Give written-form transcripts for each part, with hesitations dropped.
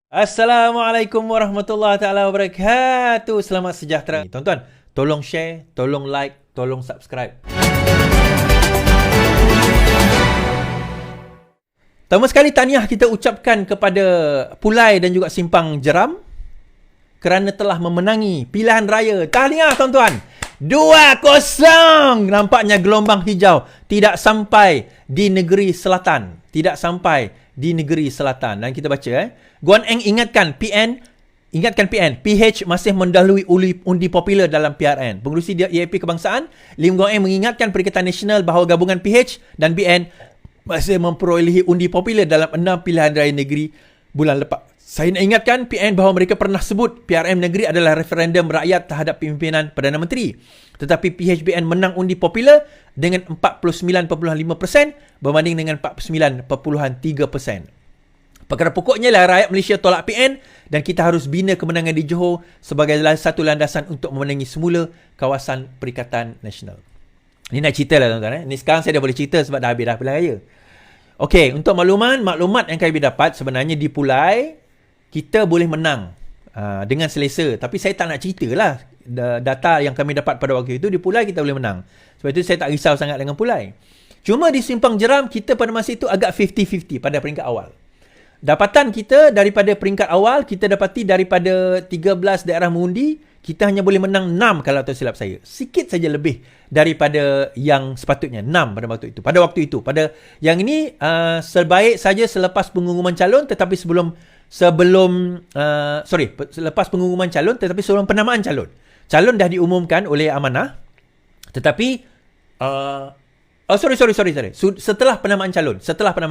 Assalamualaikum warahmatullahi taala wabarakatuh. Selamat sejahtera. Tuan-tuan, tolong share, tolong like, tolong subscribe. Pertama sekali tahniah kita ucapkan kepada Pulai dan juga Simpang Jeram kerana telah memenangi pilihan raya. Tahniah tuan-tuan. 2-0. Nampaknya gelombang hijau tidak sampai di negeri selatan. Tidak sampai di negeri selatan. Dan kita baca Guan Eng ingatkan PN, PH masih mendahului undi popular dalam PRN. Pengerusi EAP Kebangsaan, Lim Guan Eng mengingatkan Perikatan Nasional bahawa gabungan PH dan BN masih memperolehi undi popular dalam 6 pilihan raya negeri bulan lepas. Saya nak ingatkan PN bahawa mereka pernah sebut PRM negeri adalah referendum rakyat terhadap pimpinan Perdana Menteri. Tetapi PHBN menang undi popular dengan 49.5% berbanding dengan 49.3%. Perkara pokoknya lah rakyat Malaysia tolak PN dan kita harus bina kemenangan di Johor sebagai satu landasan untuk memenangi semula kawasan Perikatan Nasional. Ini nak cerita lah tuan-tuan. Ini sekarang saya dah boleh cerita sebab dah habis dah pilihan raya. Okey, untuk maklumat yang kami dapat sebenarnya di Pulai, kita boleh menang dengan selesa. Tapi saya tak nak cerita lah data yang kami dapat pada waktu itu. Di Pulai kita boleh menang. Sebab itu saya tak risau sangat dengan Pulai. Cuma di Simpang Jeram kita pada masa itu agak 50-50 pada peringkat awal. Dapatan kita daripada peringkat awal, kita dapati daripada 13 daerah mengundi, kita hanya boleh menang 6 kalau tak silap saya. Sikit saja lebih daripada yang sepatutnya. 6 pada waktu itu. Pada yang ini sebaik saja selepas pengumuman calon tetapi selepas pengumuman calon tetapi sebelum penamaan calon. Calon dah diumumkan oleh Amanah tetapi setelah penamaan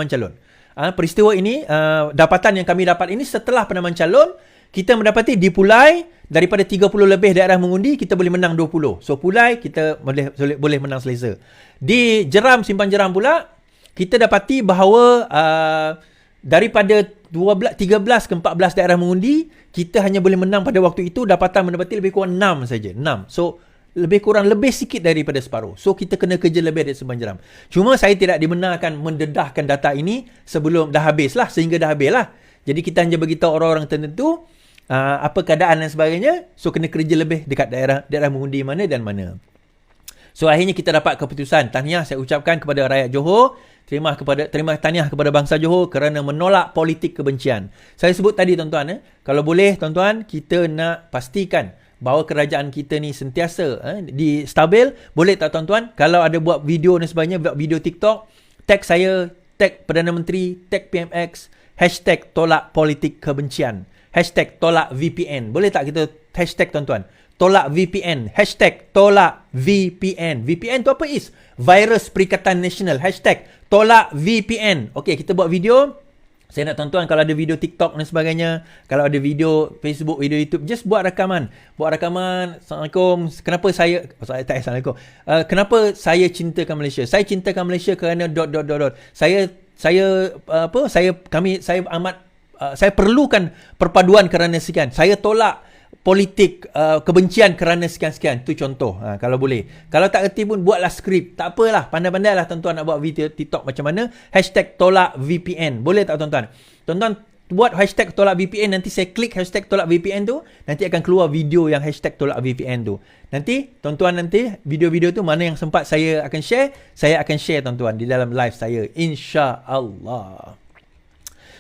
calon. Peristiwa ini, dapatan yang kami dapat ini setelah penamaan calon, kita mendapati di Pulai, daripada 30 lebih daerah mengundi, kita boleh menang 20. So, Pulai, kita boleh menang selesa. Di Jeram, Simpang Jeram pula, kita dapati bahawa daripada 13 ke 14 daerah mengundi, kita hanya boleh menang pada waktu itu, dapatan mendapati lebih kurang 6 saja. 6. So, lebih sikit daripada separuh. So, kita kena kerja lebih dari Simpang Jeram. Cuma saya tidak dibenarkan mendedahkan data ini sebelum dah habis lah. Sehingga dah habis lah. Jadi, kita hanya beritahu orang-orang tertentu apa keadaan dan sebagainya. So, kena kerja lebih dekat daerah mengundi mana dan mana. So, akhirnya kita dapat keputusan. Tahniah saya ucapkan kepada rakyat Johor. Terima tahniah kepada bangsa Johor kerana menolak politik kebencian. Saya sebut tadi tuan-tuan. Kalau boleh tuan-tuan, kita nak pastikan bahawa kerajaan kita ni sentiasa di stabil. Boleh tak tuan-tuan, kalau ada buat video dan sebagainya, buat video TikTok, tag saya, tag Perdana Menteri, tag PMX, hashtag tolak politik kebencian, hashtag tolak VPN. Boleh tak kita hashtag tuan-tuan, tolak VPN, hashtag tolak VPN. VPN tu apa is? Virus Perikatan Nasional, hashtag tolak VPN. Okey, kita buat video. Saya nak tuan-tuan kalau ada video TikTok dan sebagainya, kalau ada video Facebook, video YouTube, just buat rakaman. Assalamualaikum. Kenapa saya Assalamualaikum. Kenapa saya cintakan Malaysia? Saya cintakan Malaysia kerana ... Saya perlukan perpaduan kerana sekian. Saya tolak politik kebencian kerana sekian-sekian. Itu contoh. Kalau boleh. Kalau tak kerti pun buatlah skrip. Tak apalah. Pandai-pandailah tuan-tuan nak buat video TikTok macam mana. Hashtag tolak VPN. Boleh tak tuan-tuan? Tuan-tuan buat hashtag tolak VPN. Nanti saya klik hashtag tolak VPN tu. Nanti akan keluar video yang hashtag tolak VPN tu. Nanti tuan-tuan video-video tu mana yang sempat saya akan share. Saya akan share tuan-tuan di dalam live saya. InsyaAllah.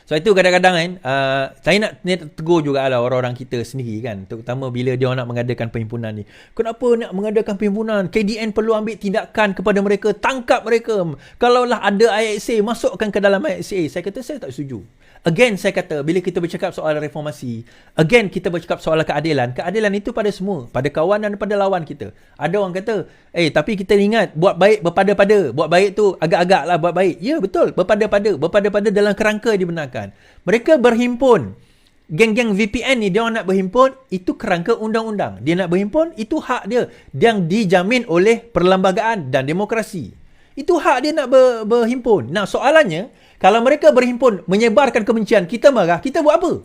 So itu kadang-kadang saya nak tegur juga lah orang-orang kita sendiri kan, terutama bila dia nak mengadakan perhimpunan ni. Kenapa nak mengadakan perhimpunan? KDN perlu ambil tindakan kepada mereka, tangkap mereka. Kalaulah ada IXA, masukkan ke dalam IXA. Saya kata saya tak setuju. Again saya kata, bila kita bercakap soal reformasi, again kita bercakap soal keadilan. Keadilan itu pada semua, pada kawan dan pada lawan kita. Ada orang kata, tapi kita ingat buat baik berpada-pada. Buat baik tu agak-agak lah buat baik. Ya betul, berpada-pada dalam kerangka dibenarkan. Mereka berhimpun. Geng-geng VPN ni dia orang nak berhimpun, itu kerangka undang-undang. Dia nak berhimpun, itu hak dia yang dijamin oleh perlembagaan dan demokrasi. Itu hak dia nak berhimpun. Nah, soalannya, kalau mereka berhimpun menyebarkan kebencian, kita marah, kita buat apa?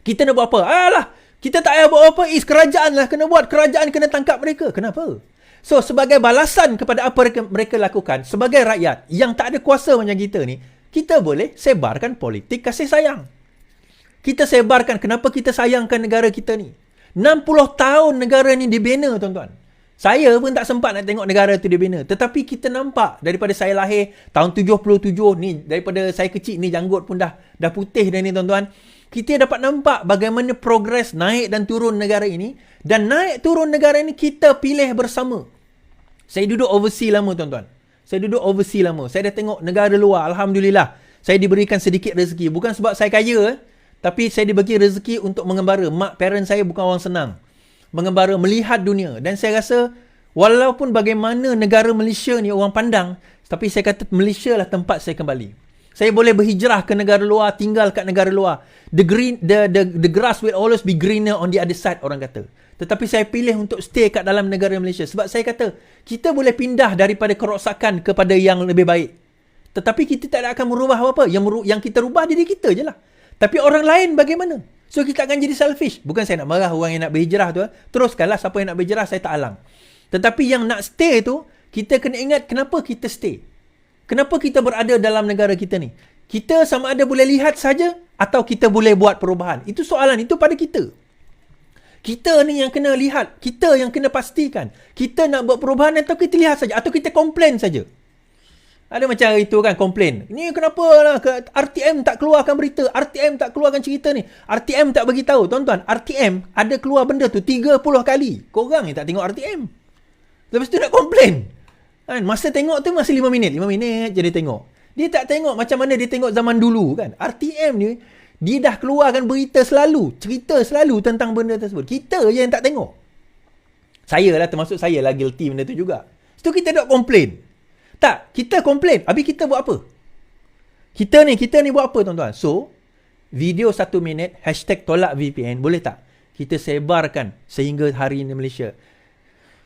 Kita nak buat apa? Alah, kita tak payah buat apa, kerajaan lah kena buat, kerajaan kena tangkap mereka. Kenapa? So, sebagai balasan kepada apa mereka lakukan, sebagai rakyat yang tak ada kuasa macam kita ni, kita boleh sebarkan politik kasih sayang. Kita sebarkan kenapa kita sayangkan negara kita ni. 60 tahun negara ni dibina, tuan-tuan. Saya pun tak sempat nak tengok negara tu dibina. Tetapi kita nampak daripada saya lahir tahun 77 ni, daripada saya kecil ni janggut pun dah putih dah ni, tuan-tuan. Kita dapat nampak bagaimana progres naik dan turun negara ini. Dan naik turun negara ini kita pilih bersama. Saya duduk overseas lama, tuan-tuan. Saya dah tengok negara luar. Alhamdulillah. Saya diberikan sedikit rezeki. Bukan sebab saya kaya, tapi saya dibagi rezeki untuk mengembara. Mak parent saya bukan orang senang. Mengembara, melihat dunia. Dan saya rasa, walaupun bagaimana negara Malaysia ni orang pandang, tapi saya kata Malaysia lah tempat saya kembali. Saya boleh berhijrah ke negara luar, tinggal kat negara luar. The grass will always be greener on the other side, orang kata. Tetapi saya pilih untuk stay kat dalam negara Malaysia. Sebab saya kata, kita boleh pindah daripada kerosakan kepada yang lebih baik. Tetapi kita tak akan merubah apa-apa. Yang kita rubah diri kita je lah. Tapi orang lain bagaimana? So kita akan jadi selfish. Bukan saya nak marah orang yang nak berhijrah tu. Teruskanlah, siapa yang nak berhijrah saya tak alang. Tetapi yang nak stay tu, kita kena ingat kenapa kita stay. Kenapa kita berada dalam negara kita ni. Kita sama ada boleh lihat saja atau kita boleh buat perubahan. Itu soalan, itu pada kita. Kita ni yang kena lihat. Kita yang kena pastikan. Kita nak buat perubahan atau kita lihat saja. Atau kita komplain saja. Ada macam itu kan, komplain. Ni kenapa lah RTM tak keluarkan berita, RTM tak keluarkan cerita ni, RTM tak bagi tahu. Tuan-tuan, RTM ada keluar benda tu 30 kali. Korang ni tak tengok RTM. Lepas tu nak komplain. Kan? Masa tengok tu masih 5 minit. 5 minit je dia tengok. Dia tak tengok macam mana dia tengok zaman dulu kan. RTM ni, dia dah keluarkan berita selalu, cerita selalu tentang benda tersebut. Kita je yang tak tengok. Saya lah, termasuk saya lah guilty benda tu juga. Lepas tu kita dok komplain. Tak, kita komplain. Habis kita buat apa? Kita ni buat apa, tuan-tuan? So, video 1 minit, #tolak VPN, boleh tak? Kita sebarkan sehingga hari ini Malaysia.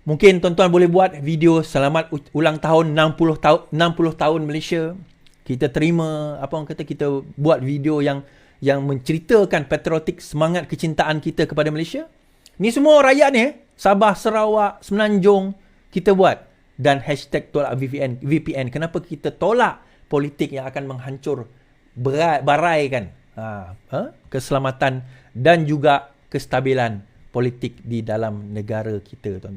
Mungkin tuan-tuan boleh buat video selamat ulang tahun 60 tahun Malaysia. Kita terima, apa orang kata, kita buat video yang menceritakan patriotik, semangat kecintaan kita kepada Malaysia. Ni semua rakyat ni, Sabah, Sarawak, Semenanjung, kita buat. Dan #tolak VPN. Kenapa kita tolak politik yang akan menghancur baraikan keselamatan dan juga kestabilan politik di dalam negara kita, tuan-tuan.